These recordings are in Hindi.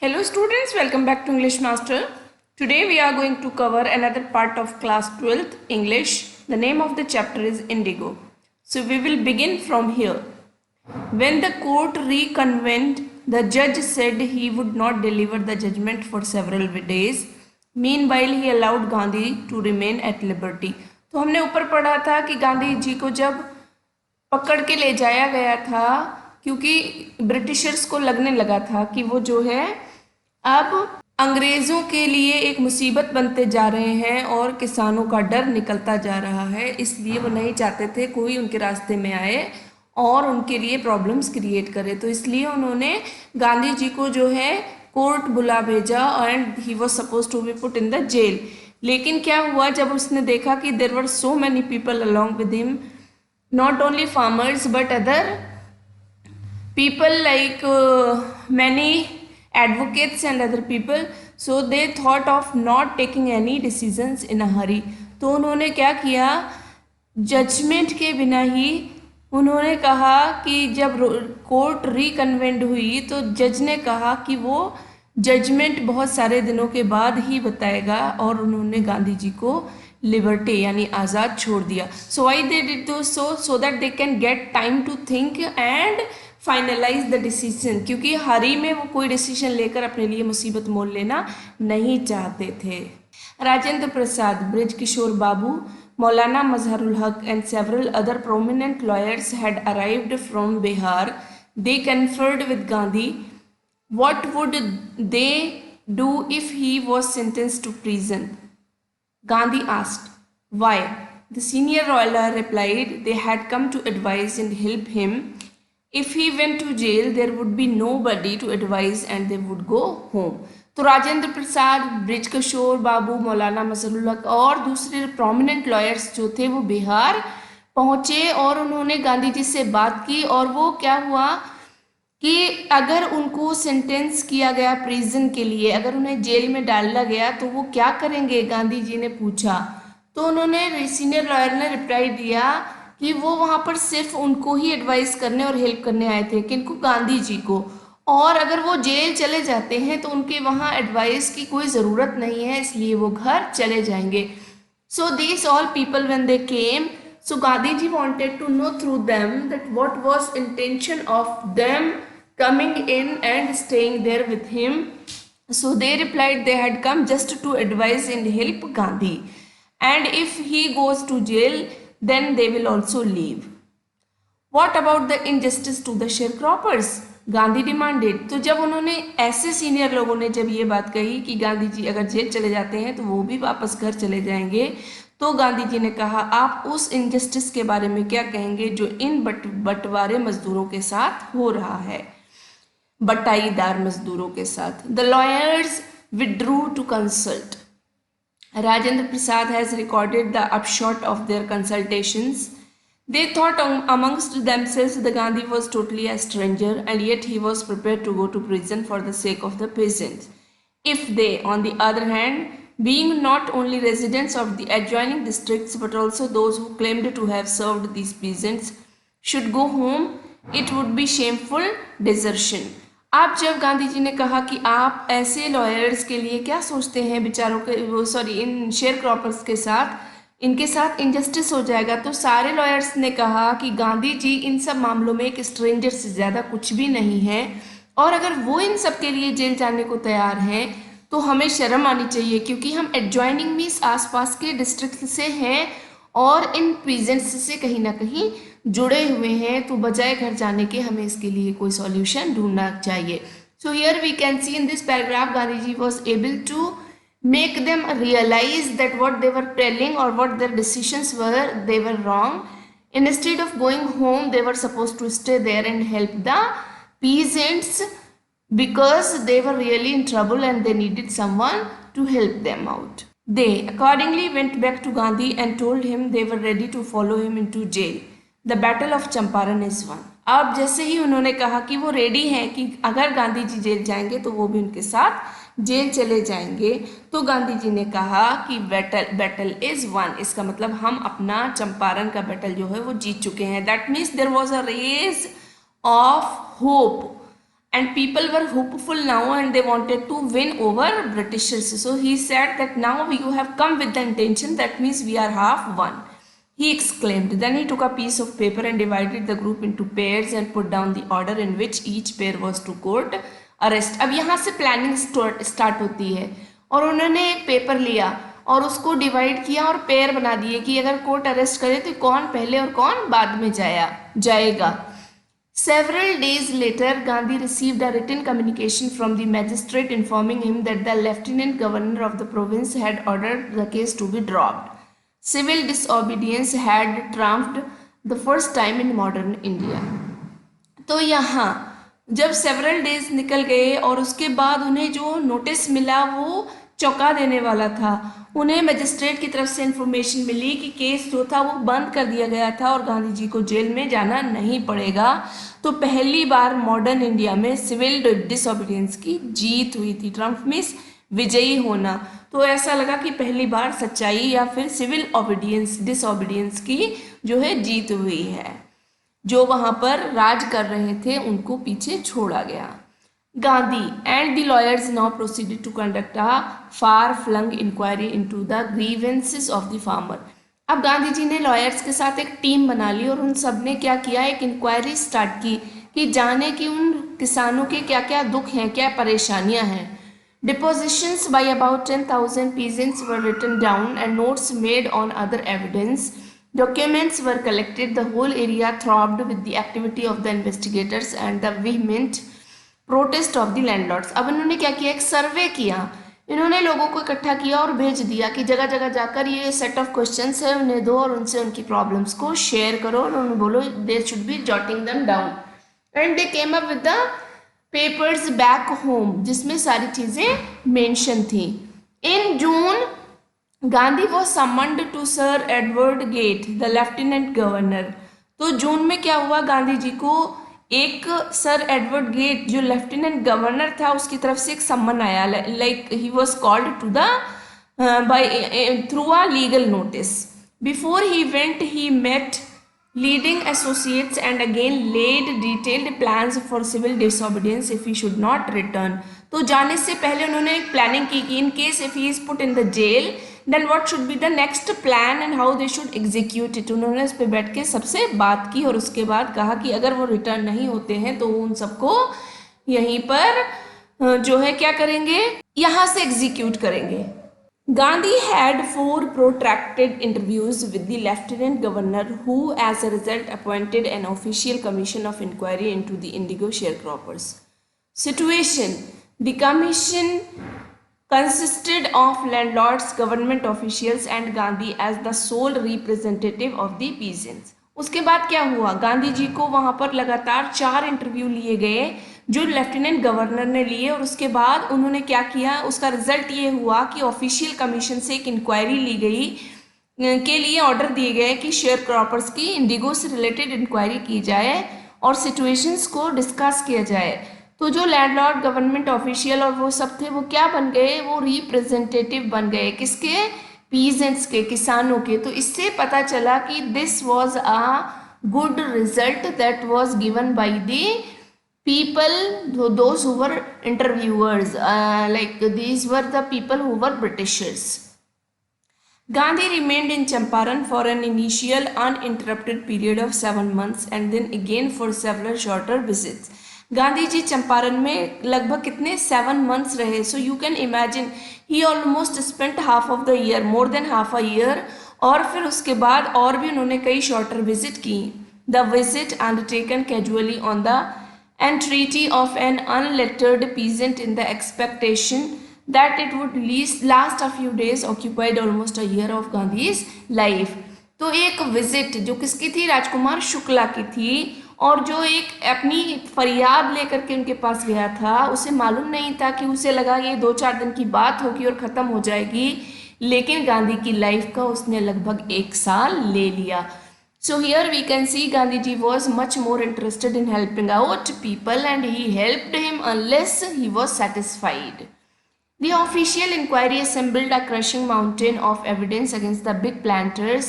Hello students, welcome back to English Master. Today we are going to cover another part of class 12th English. The name of the chapter is Indigo. So we will begin from here. When the court reconvened, the judge said he would not deliver the judgment for several days. Meanwhile, he allowed Gandhi to remain at liberty. तो हमने ऊपर पढ़ा था कि गांधी जी को जब पकड़ के ले जाया गया था क्योंकि ब्रिटिशर्स को लगने लगा था कि वो जो है अब अंग्रेज़ों के लिए एक मुसीबत बनते जा रहे हैं और किसानों का डर निकलता जा रहा है, इसलिए वो नहीं चाहते थे कोई उनके रास्ते में आए और उनके लिए प्रॉब्लम्स क्रिएट करे। तो इसलिए उन्होंने गांधी जी को जो है कोर्ट बुला भेजा and he was suppose to be put in the jail. लेकिन क्या हुआ, जब उसने देखा कि there were so many people along with him, not only farmers but other people like many advocates and other people, so they thought of not taking any decisions in a hurry. तो उन्होंने क्या किया, जजमेंट के बिना ही उन्होंने कहा कि जब कोर्ट रिकन्वेंट हुई तो जज ने कहा कि वो जजमेंट बहुत सारे दिनों के बाद ही बताएगा और उन्होंने गांधी जी को लिबर्टी यानी आज़ाद छोड़ दिया। सो Y they did though so that they can get time to think and finalize the decision, क्योंकि हरी में वो कोई डिसीजन लेकर अपने लिए मुसीबत मोल लेना नहीं चाहते थे। राजेंद्र प्रसाद, ब्रिज किशोर बाबू, मौलाना मजहरुल हक and several other prominent lawyers had arrived from Bihar. They conferred with Gandhi. What would they do if he was sentenced to prison? Gandhi asked. Why? The senior lawyer replied they had come to advise and help him. If he went to jail, there would be nobody to advise and they would go home. तो राजेंद्र प्रसाद, ब्रिज किशोर बाबू, मौलाना मजहरुल हक और दूसरे प्रोमिनेंट लॉयर्स जो थे वो बिहार पहुँचे और उन्होंने गांधी जी से बात की। और वो क्या हुआ कि अगर उनको सेंटेंस किया गया प्रिजन के लिए, अगर उन्हें जेल में डाला गया तो वो क्या करेंगे, गांधी जी ने पूछा। तो उन्होंने सीनियर लॉयर ने रिप्लाई दिया कि वो वहाँ पर सिर्फ उनको ही एडवाइस करने और हेल्प करने आए थे, किनको, गांधी जी को। और अगर वो जेल चले जाते हैं तो उनके वहाँ एडवाइस की कोई ज़रूरत नहीं है, इसलिए वो घर चले जाएंगे। So these all people when they came, so Gandhi ji wanted to know through them that what was intention of them coming in and staying there with him. So they replied they had come just to advise and help Gandhi, and if he goes to jail then they will also leave. What about the injustice to the sharecroppers? Gandhi demanded. तो जब उन्होंने ऐसे सीनियर लोगों ने जब ये बात कही कि गांधी जी अगर जेल चले जाते हैं तो वो भी वापस घर चले जाएंगे, तो गांधी जी ने कहा आप उस इनजस्टिस के बारे में क्या कहेंगे जो इन बंटवारे मजदूरों के साथ हो रहा है, बटाईदार मजदूरों के साथ। The lawyers withdrew to consult. Rajendra Prasad has recorded the upshot of their consultations. They thought amongst themselves that Gandhi was totally a stranger and yet he was prepared to go to prison for the sake of the peasants. If they, on the other hand, being not only residents of the adjoining districts but also those who claimed to have served these peasants, should go home, it would be shameful desertion. आप जब गांधी जी ने कहा कि आप ऐसे लॉयर्स के लिए क्या सोचते हैं, बेचारों के इन शेयर क्रॉपर्स के साथ, इनके साथ इनजस्टिस हो जाएगा, तो सारे लॉयर्स ने कहा कि गांधी जी इन सब मामलों में एक स्ट्रेंजर से ज़्यादा कुछ भी नहीं है और अगर वो इन सब के लिए जेल जाने को तैयार हैं तो हमें शर्म आनी चाहिए, क्योंकि हम एडजॉइनिंग मीन्स आसपास के डिस्ट्रिक्ट से हैं और इन पीजेंट्स से कहीं ना कहीं जुड़े हुए हैं, तो बजाय घर जाने के हमें इसके लिए कोई सॉल्यूशन ढूंढना चाहिए। So here we can see in this paragraph Gandhi ji was able to make them realize that what they were telling or what their decisions were, they were wrong. Instead of going home, they were supposed to stay there and help the peasants because they were really in trouble and they needed someone to help them out. They accordingly went back to Gandhi and told him they were ready to follow him into jail. The battle of Champaran is won. अब जैसे ही उन्होंने कहा कि वो रेडी हैं कि अगर गांधी जी जेल जाएंगे तो वो भी उनके साथ जेल चले जाएंगे, तो गांधी जी ने कहा कि बैटल इज वन। इसका मतलब हम अपना चंपारण का बैटल जो है वो जीत चुके हैं। That means there was a rays of hope and people were hopeful now and they wanted to win over Britishers. So he said that now you have come with the intention, that means we are half won, he exclaimed. Then he took a piece of paper and divided the group into pairs and put down the order in which each pair was to court arrest. अब यहाँ से प्लानिंग स्टार्ट होती है और उन्होंने एक पेपर लिया और उसको डिवाइड किया और पेयर बना दिए कि अगर कोर्ट अरेस्ट करे तो कौन पहले और कौन बाद में जाएगा. Several days later, Gandhi received a written communication from the magistrate informing him that the lieutenant governor of the province had ordered the case to be dropped. Civil disobedience had triumphed the first time in modern India. तो यहाँ जब several days निकल गए और उसके बाद उन्हें जो नोटिस मिला वो चौंका देने वाला था. उन्हें मजिस्ट्रेट की तरफ से इंफॉर्मेशन मिली कि केस जो था वो बंद कर दिया गया था और गांधी जी को जेल में जाना नहीं पड़ेगा. तो पहली बार मॉडर्न इंडिया में सिविल डिसोबीडियंस की जीत हुई थी. ट्रम्प मीन्स विजयी होना. तो ऐसा लगा कि पहली बार सच्चाई या फिर सिविल डिसोबीडियंस की जो है जीत हुई है. जो वहाँ पर राज कर रहे थे उनको पीछे छोड़ा गया. Gandhi and the lawyers now proceeded to conduct a far-flung inquiry into the grievances of the farmer. अब गांधी जी ने लॉयर्स के साथ एक टीम बना ली और उन सब ने क्या किया, एक इंक्वायरी स्टार्ट की कि जाने कि उन किसानों के क्या क्या दुख हैं, क्या परेशानियां हैं. Depositions by about 10,000 peasants were written down and notes made on other evidence. Documents were collected. The whole area throbbed with the activity of the investigators and the vehement protest of the landlords. अब इन्होंने क्या किया, एक सर्वे किया. इन्होंने लोगों को इकट्ठा किया और भेज दिया कि जगह जगह जाकर ये सेट ऑफ क्वेश्चंस है उन्हें दो और उनसे उनकी प्रॉब्लम्स को शेयर करो और उन्हें बोलो they should be jotting them down. And they came up with the papers back home जिसमें सारी चीज़ें मेंशन थी. In June Gandhi was summoned to sir Edward Gait the lieutenant governor. तो जून में क्या हुआ, गांधी जी को एक सर एडवर्ड गेट जो लेफ्टिनेंट गवर्नर था उसकी तरफ से एक सम्मन आया. Like he was called to the by through a legal notice. Before he went he met leading associates and again laid detailed plans for civil disobedience if he should not return. तो जाने से पहले उन्होंने एक प्लानिंग की कि in case if he is put in the jail then what should be the next plan and how they should execute it. उन्होंने उस पर बैठ के सबसे बात की और उसके बाद कहा कि अगर वो रिटर्न नहीं होते हैं तो उन सबको यहीं पर जो है क्या करेंगे, यहाँ से एग्जीक्यूट करेंगे. Gandhi had 4 protracted interviews with the lieutenant governor who as a result appointed an official commission of inquiry into the Indigo sharecroppers situation. The commission consisted of landlords, government officials and Gandhi as the sole representative of the peasants. उसके बाद क्या हुआ, गांधी जी को वहाँ पर लगातार 4 इंटरव्यू लिए गए जो लेफ्टिनेंट गवर्नर ने लिए और उसके बाद उन्होंने क्या किया, उसका रिजल्ट ये हुआ कि ऑफिशियल कमीशन से एक इंक्वायरी ली गई के लिए ऑर्डर दिए गए कि शेयर क्रॉपर्स की इंडिगो से रिलेटेड इंक्वायरी की जाए और सिचुएशंस को डिस्कस किया जाए. तो जो लैंडलॉर्ड, गवर्नमेंट ऑफिशियल और वो सब थे वो क्या बन गए, वो रिप्रेजेंटेटिव बन गए. किसके, पीजेंट्स के, किसानों के. तो इससे पता चला कि this was a good result that was given by the people, those who were interviewers, like these were the people who were Britishers. Gandhi remained in Champaran for an initial uninterrupted period of 7 months and then again for several shorter visits. Gandhi ji Champaran में लगभग कितने 7 months रहे. So you can imagine he almost spent half of the year, more than half a year. और फिर उसके बाद और भी उन्होंने कई shorter visit की. The visit undertaken casually on the entreaty of an unlettered peasant in the expectation that it would last a few days occupied almost a year of Gandhi's life. तो एक विजिट जो किसकी थी, राजकुमार शुक्ला की थी, और जो एक अपनी फरियाद लेकर के उनके पास गया था उसे मालूम नहीं था कि उसे लगा ये 2-4 दिन की बात होगी और ख़त्म हो जाएगी, लेकिन गांधी की लाइफ का उसने लगभग 1 साल ले लिया. So here we can see Gandhiji was much more interested in helping out people and he helped him unless he was satisfied. The official inquiry assembled a crushing mountain of evidence against the big planters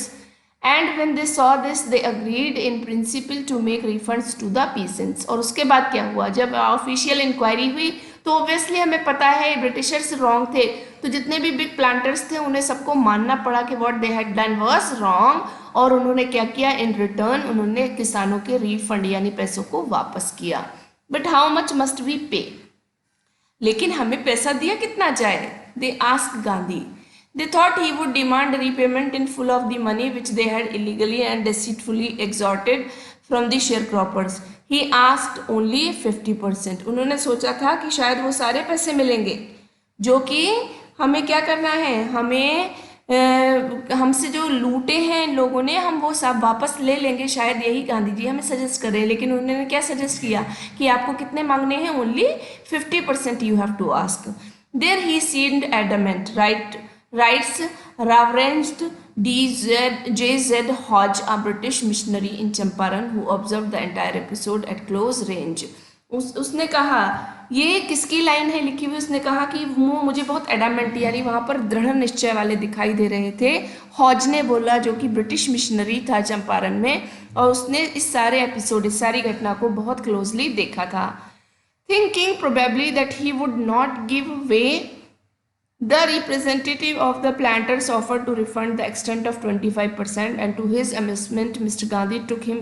and when they saw this they agreed in principle to make refunds to the peasants. और उसके बाद क्या हुआ, जब ऑफिशियल इंक्वायरी हुई तो ऑब्वियसली हमें पता है ब्रिटिशर्स रॉन्ग थे, तो जितने भी बिग प्लांटर्स थे उन्हें सबको मानना पड़ा कि what they had done was wrong, और उन्होंने क्या किया, इन रिटर्न उन्होंने किसानों के रिफंड यानी पैसों को वापस किया। But how much must we pay, लेकिन हमें पैसा दिया कितना जाए, they asked Gandhi. They thought he would demand repayment in full of the money which they had illegally and deceitfully extorted from the sharecroppers. He asked only 50%. उन्होंने सोचा था कि शायद वो सारे पैसे मिलेंगे जो कि हमें क्या करना है, हमें हमसे जो लूटे हैं इन लोगों ने, हम वो सब वापस ले लेंगे, शायद यही गांधी जी हमें सजेस्ट कर रहे हैं। लेकिन उन्होंने क्या सजेस्ट किया कि आपको कितने मांगने हैं, only 50% you have to ask. There he seemed adamant, writes Reverend J.Z. Hodge, a British missionary in Champaran who observed the entire episode at close range. उसने कहा, ये किसकी लाइन है लिखी हुई, उसने कहा कि वो मुझे बहुत एडामेंट यानी वहाँ पर दृढ़ निश्चय वाले दिखाई दे रहे थे। हॉज ने बोला, जो कि ब्रिटिश मिशनरी था चंपारण में, और उसने इस सारे एपिसोड, इस सारी घटना को बहुत क्लोजली देखा था। Thinking probably that he would not give way, the representative of the planters offered to refund the extent of 25%, and to his amazement Mr. Gandhi took him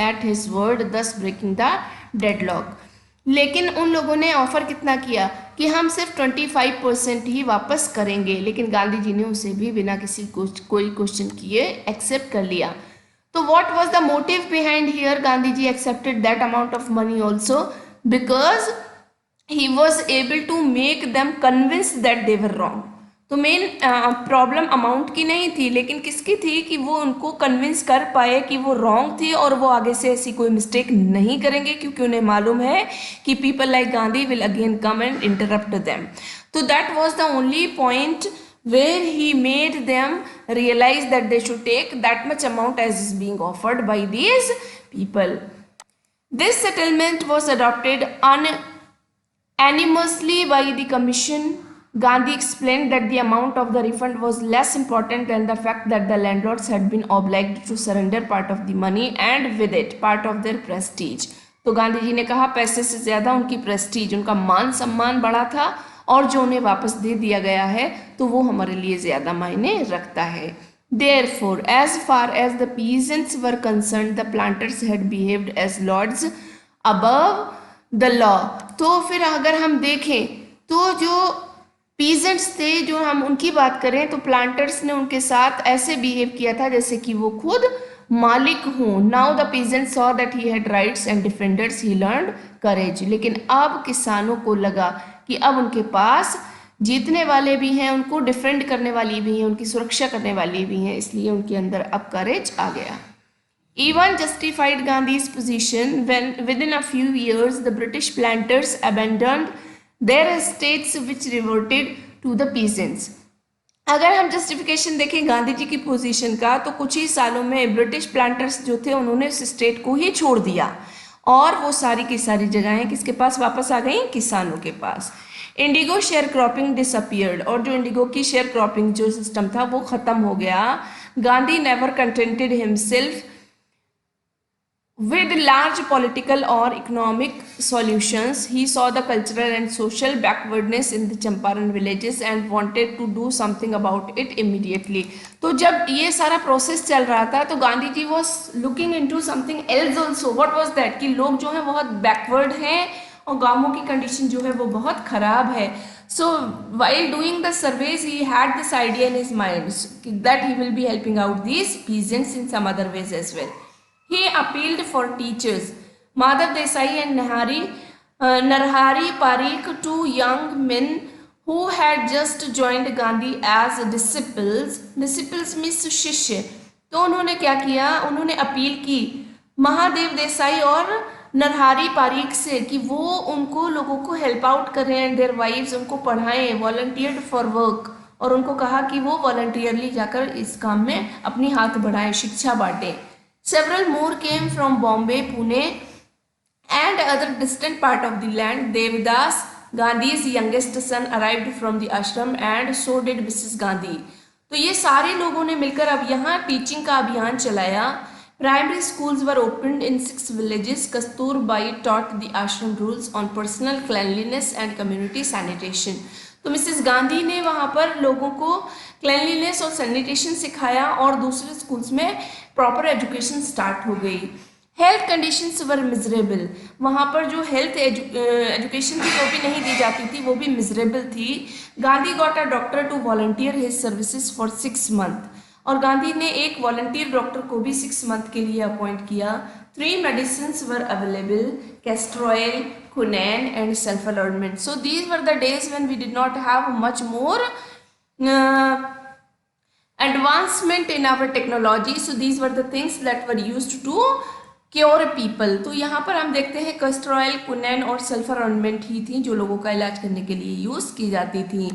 at his word, thus breaking the deadlock. लेकिन उन लोगों ने ऑफर कितना किया कि हम सिर्फ 25% ही वापस करेंगे, लेकिन गांधी जी ने उसे भी बिना किसी कोई क्वेश्चन किए एक्सेप्ट कर लिया। तो what was the motive behind here, Gandhi ji accepted that amount of money also because he was able to make them convinced that they were wrong. तो मेन प्रॉब्लम अमाउंट की नहीं थी, लेकिन किसकी थी कि वो उनको कन्विंस कर पाए कि वो रॉन्ग थे और वो आगे से ऐसी कोई मिस्टेक नहीं करेंगे, क्योंकि उन्हें मालूम है कि people like Gandhi will again come and interrupt them. तो that was the only point where he made them realize that they should take that much amount as is being offered by these people. This settlement was adopted unanimously by the commission. Gandhi explained that the amount of the refund was less important than the fact that the landlords had been obliged to surrender part of the money and with it part of their prestige. तो गांधी जी ने कहा पैसे से ज़्यादा उनकी प्रेस्टीज, उनका मान सम्मान बड़ा था, और जो उन्हें वापस दे दिया गया है तो वो हमारे लिए ज़्यादा मायने रखता है। Therefore, as far as the peasants were concerned, the planters had behaved as lords above the law. तो फिर अगर हम देखें तो जो पीजेंट्स थे, जो हम उनकी बात करें, तो प्लांटर्स ने उनके साथ ऐसे बिहेव किया था जैसे कि वो खुद मालिक हों। Now the peasant saw that he had rights and defenders, he learned courage. लेकिन अब किसानों को लगा कि अब उनके पास जीतने वाले भी हैं, उनको डिफेंड करने वाली भी हैं, उनकी सुरक्षा करने वाली भी हैं, इसलिए उनके अंदर अब करेज आ गया। Even justified Gandhi's position when within a few years the British planters abandoned their estates which reverted to the peasants. अगर हम जस्टिफिकेशन देखें गांधी जी की पोजीशन का, तो कुछ ही सालों में ब्रिटिश प्लांटर्स जो थे उन्होंने उस स्टेट को ही छोड़ दिया और वो सारी की सारी जगहें किसके पास वापस आ गई, किसानों के पास। इंडिगो शेयर क्रॉपिंग डिसअपियर्ड, और जो इंडिगो की शेयर क्रॉपिंग जो सिस्टम था वो खत्म हो गया। Gandhi never contented himself with large political or economic solutions. He saw the cultural and social backwardness in the Champaran villages and wanted to do something about it immediately. तो जब ये सारा प्रोसेस चल रहा था तो Gandhi ji was looking into something else also. What was that? कि लोग जो हैं बहुत बैकवर्ड हैं और गांवों की कंडीशन जो है वो बहुत ख़राब है। So while doing the surveys he had this idea in his mind that he will be helping out these peasants in some other ways as well. He appealed for teachers, Madhav Desai and Narhari Parikh, two young men who had just joined Gandhi as disciples. Disciples means शिष्य। तो उन्होंने क्या किया, उन्होंने अपील की महादेव देसाई और नरहारी पारीख से कि वो उनको लोगों को हेल्प आउट करें एंड देयर वाइफ्स, उनको पढ़ाएं, वॉलंटियर्ड फॉर वर्क, और उनको कहा कि वो वॉलंटियरली जाकर इस काम में अपनी हाथ बढ़ाएं, शिक्षा बांटें। Several more came from Bombay, Pune and other distant part of the land. Devdas, Gandhi's youngest son, arrived from the ashram and so did Mrs. Gandhi. तो ये सारे लोगों ने मिलकर अब यहाँ टीचिंग का अभियान चलाया। Primary schools were opened in 6 villages. Kasturbai taught the ashram rules on personal cleanliness and community sanitation. तो मिसेस गांधी ने वहाँ पर लोगों को क्लैनलीनेस और सैनिटेशन सिखाया और दूसरे स्कूल्स में प्रॉपर एजुकेशन स्टार्ट हो गई। हेल्थ कंडीशंस वर मिजरेबल, वहाँ पर जो हेल्थ एजुकेशन थी वो भी नहीं दी जाती थी, वो भी मिजरेबल थी। Gandhi got a doctor to volunteer his services for 6 month, और गांधी ने एक वॉलंटियर डॉक्टर को भी 6 मंथ के लिए अपॉइंट किया। 3 medicines were available, castor oil, quinine and sulfur ointment. So these were the days when we did not have much more advancement in our technology. So these were the things that were used to cure people. तो यहाँ पर हम देखते हैं कैस्टर ऑयल, क्विनाइन और सल्फर ऑइंटमेंट ही थी जो लोगों का इलाज करने के लिए यूज की जाती थी।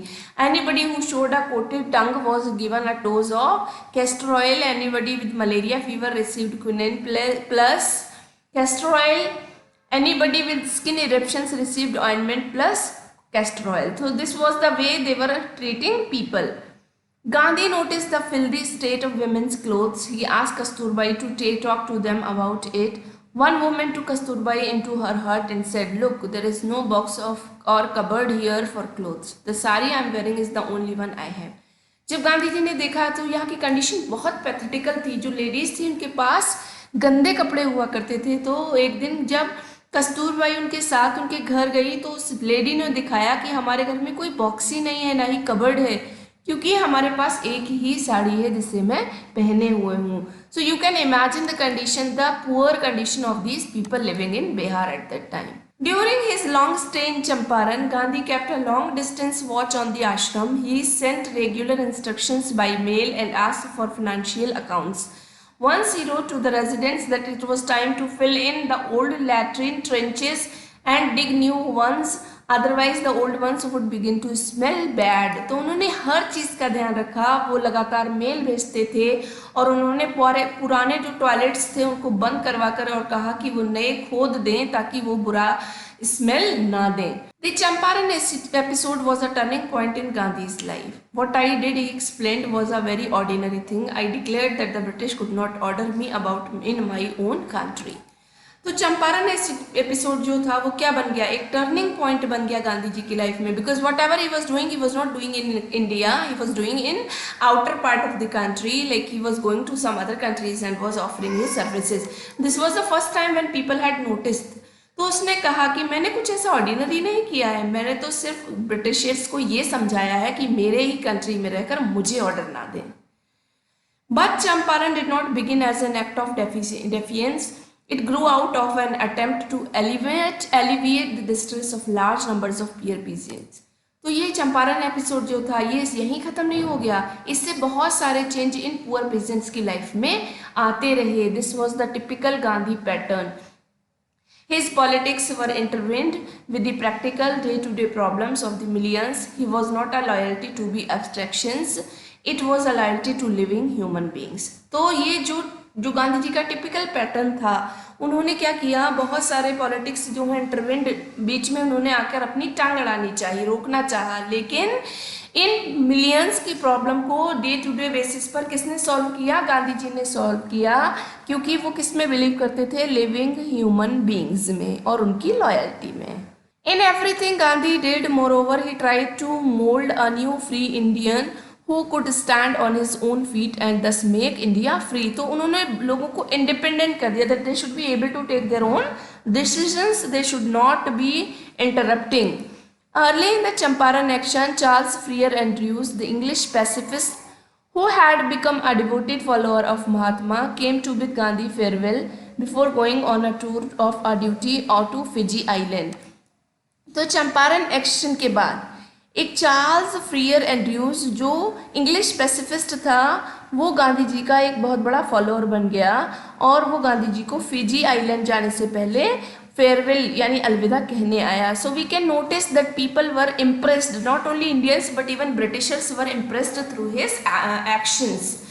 Anybody who showed a coated tongue was given a dose of castor oil. Anybody with malaria fever received quinine plus castor oil. Anybody with skin eruptions received ointment plus castor oil. So this was the way they were treating people. Gandhi noticed the filthy state of women's clothes. He asked Kasturbai to talk to them about it. One woman took Kasturbai into her hut and said, "Look, there is no box of or cupboard here for clothes. The sari I am wearing is the only one I have." जब गांधी जी ने देखा तो यहाँ की कंडीशन बहुत पैथेटिकल थी। जो लेडीज थी उनके पास गंदे कपड़े हुआ करते थे। तो एक दिन जब कस्तूरबाई उनके साथ उनके घर गई तो उस लेडी ने दिखाया कि हमारे घर में कोई बॉक्स ही नहीं है, ना ही कबर्ड है, क्योंकि हमारे पास एक ही साड़ी है जिसे मैं पहने हुए हूँ। So you can imagine the condition, the poor condition of these people living in Bihar at that time. During his long stay in Champaran, Gandhi kept a long distance watch on the ashram. He sent regular instructions by mail and asked for financial accounts. Once he wrote to the residents that it was time to fill in the old latrine trenches and dig new ones, otherwise the old ones would begin to smell bad. तो उन्होंने हर चीज़ का ध्यान रखा। वो लगातार मेल भेजते थे और उन्होंने पुराने जो टॉयलेट्स थे उनको बंद करवा कर और कहा कि वो नए खोद दें ताकि वो बुरा स्मेल ना दें। The Champaran episode was a turning point in Gandhi's life. What I did, he explained, was a very ordinary thing. I declared that the British could not order me about in my own country. तो चंपारण एपिसोड जो था वो क्या बन गया, एक टर्निंग पॉइंट बन गया गांधी जी की लाइफ में। Because whatever he was not doing in India, he was doing in outer part of the country, like he was going to some other countries and was offering his services. This was the first time when people had noticed. तो उसने कहा कि मैंने कुछ ऐसा ऑर्डिनरी नहीं किया है, मैंने तो सिर्फ ब्रिटिशर्स को ये समझाया है कि मेरे ही कंट्री में रहकर मुझे ऑर्डर ना दें। But Champaran did not begin as an act of defiance. It grew out of an attempt to alleviate the distress of large numbers of poor peasants. तो ये चंपारण एपिसोड जो था ये यहीं ख़त्म नहीं हो गया, इससे बहुत सारे चेंज इन पुअर peasants की लाइफ में आते रहे। This was the typical Gandhi pattern. His politics were intertwined with the practical day-to-day problems of the millions. He was not a loyalty to be abstractions. It was a loyalty to living human beings. तो ये जो गांधी जी का टिपिकल पैटर्न था, उन्होंने क्या किया, बहुत सारे पॉलिटिक्स जो है इंटरवेंड, बीच में उन्होंने आकर अपनी टांग अड़ानी चाहिए, रोकना चाहा, लेकिन इन मिलियंस की प्रॉब्लम को डे टू डे बेसिस पर किसने सॉल्व किया, गांधी जी ने सॉल्व किया, क्योंकि वो किस में बिलीव करते थे, लिविंग ह्यूमन बींग्स में और उनकी लॉयल्टी में। In everything Gandhi did moreover he tried to mould a new free Indian who could stand on his own feet and thus make India free. तो उन्होंने लोगों को इंडिपेंडेंट कर दिया, that they should be able to take their own decisions, they should not be interrupting. Early in the Champaran action, Charles Freer Andrews, the English pacifist who had become a devoted follower of Mahatma, came to bid Gandhi farewell before going on a tour of a duty or to Fiji Island. तो चंपारण एक्शन के बाद एक चार्ल्स फ्रीयर एंड्रूज जो इंग्लिश पैसिफिस्ट था, वो गांधी जी का एक बहुत बड़ा फॉलोअर बन गया और वो गांधी जी को फिजी आइलैंड जाने से पहले फेयरवेल यानी अलविदा कहने आया। So we can notice that people were impressed, not only Indians but even Britishers were impressed through his actions.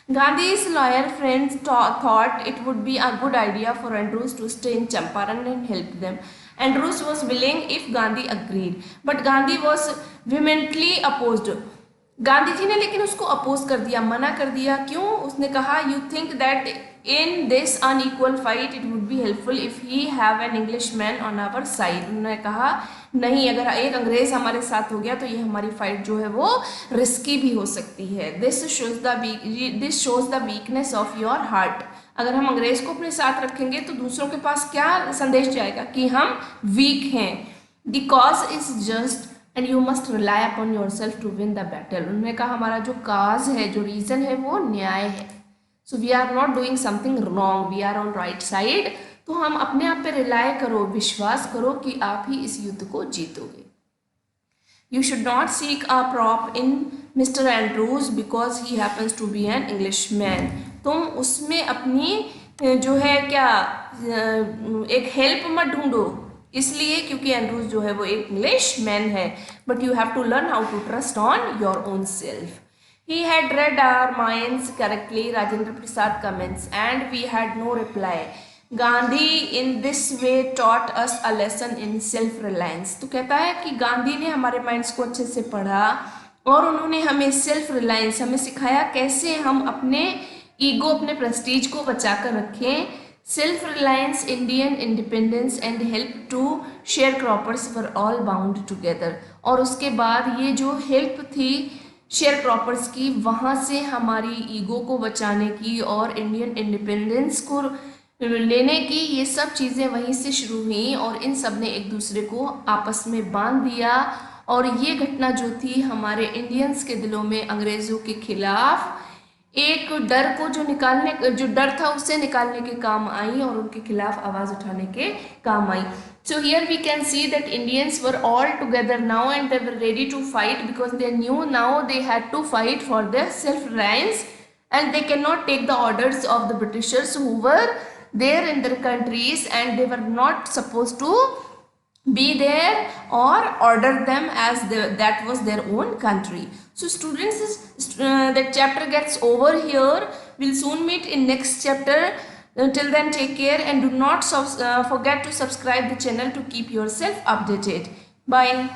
Gandhi's lawyer friends thought it would be a good idea for Andrews to stay in Champaran and help them. Andrews was willing if Gandhi agreed, but Gandhi was vehemently opposed. Gandhi ji ने लेकिन उसको अपोज कर दिया, मना कर दिया। क्यों? उसने कहा you think that in this unequal fight it would be helpful if he have an English man on our side. उन्होंने कहा नहीं, अगर एक अंग्रेज हमारे साथ हो गया तो ये हमारी फाइट जो है वो रिस्की भी हो सकती है। This shows the weakness of your heart. अगर हम अंग्रेज को अपने साथ रखेंगे तो दूसरों के पास क्या संदेश जाएगा कि हम वीक हैं। The cause is just and you must rely upon your self to win the battle. उन्होंने कहा हमारा जो काज है, जो रीजन है वो न्याय है। So we are not doing something wrong, we are on right side. तो हम अपने आप पे रिलाय करो, विश्वास करो कि आप ही इस युद्ध को जीतोगे। You should not seek a prop in mister Andrews because he happens to be an English man. तुम उसमें अपनी जो है क्या एक हेल्प मत ढूंढो, इसलिए क्योंकि एंड्रूज जो है वो एक इंग्लिश मैन है। But you have to learn how to trust on your own self. He had read our minds correctly, Rajendra Prasad comments, and we had no reply. Gandhi in this way taught us a lesson in self-reliance. तो कहता है कि गांधी ने हमारे माइंड्स को अच्छे से पढ़ा और उन्होंने हमें सेल्फ रिलायंस, हमें सिखाया कैसे हम अपने ईगो, अपने प्रेस्टीज को बचा कर रखें। Self reliance, Indian independence and help to sharecroppers were all bound together. और उसके बाद ये जो हेल्प थी शेयर क्रॉपर्स की, वहाँ से हमारी ईगो को बचाने की और इंडियन इंडिपेंडेंस को लेने की, ये सब चीज़ें वहीं से शुरू हुई और इन सब ने एक दूसरे को आपस में बांध दिया। और ये घटना जो थी हमारे इंडियंस के दिलों में अंग्रेज़ों के खिलाफ एक डर को जो डर था उससे निकालने के काम आई और उनके खिलाफ आवाज़ उठाने के काम आई। So here we can see that Indians were all together now and they were ready to fight because they knew now they had to fight for their self-reliance and they cannot take the orders of the Britishers who were there in their countries and they were not supposed to be there or order them as that was their own country. So students, that chapter gets over here. We'll soon meet in next chapter. Till then, take care and do not forget to subscribe the channel to keep yourself updated. Bye.